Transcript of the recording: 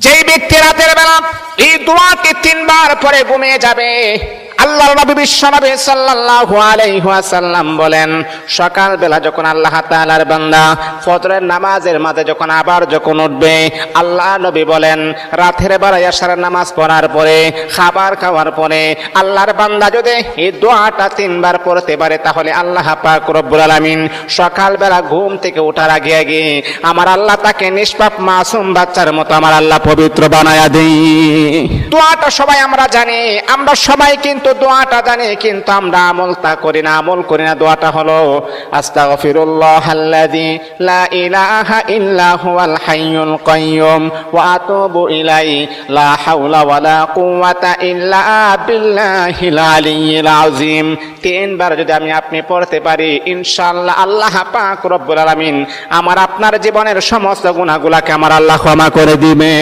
যেই ব্যক্তি রাতের বেলা এই দোয়াটি 3 বার পরে ঘুমিয়ে যাবে, আল্লাহর নবী বিশ্বনবী সাল্লাল্লাহু আলাইহি ওয়াসাল্লাম বলেন, সকাল বেলা যখন আল্লাহ তাআলার বান্দা ফজরের নামাজের মাঝে যখন উঠবে, আল্লাহ নবী বলেন রাতের বেলা এশারের নামাজ পড়ার পরে, খাবার খাওয়ার পরে আল্লাহর বান্দা যদি এই দোয়াটা 3 বার পড়তে পারে, তাহলে আল্লাহ পাক রব্বুল আলামিন সকাল বেলা ঘুম থেকে ওঠার আগে আগে আমার আল্লাহ তাকে নিষ্পাপ মাসুম বাচ্চার মতো আমার আল্লাহ পবিত্র বানায়া দেই। দোয়াটা সবাই আমরা জানি, আমরা সবাই কিন্তু দোয়াটা জানি, কিন্তু আমরা আমল করি না। দোয়াটা হলো আস্তাগফিরুল্লাহাল্লাযী লা ইলাহা ইল্লা হুয়াল হাইয়ুল কাইয়্যুম ওয়া আতুবু ইলাইহি লা হাওলা ওয়ালা কুওয়াতা ইল্লা বিল্লাহিল আলিয়্যিল আযীম। 3 বার যদি আপনি পড়তে পারি, ইনশাআল্লাহ আল্লাহ পাক রব্বুল আলামিন আমার আপনার জীবনের সমস্ত গুনাহগুলোকে আমার আল্লাহ ক্ষমা করে দিবে।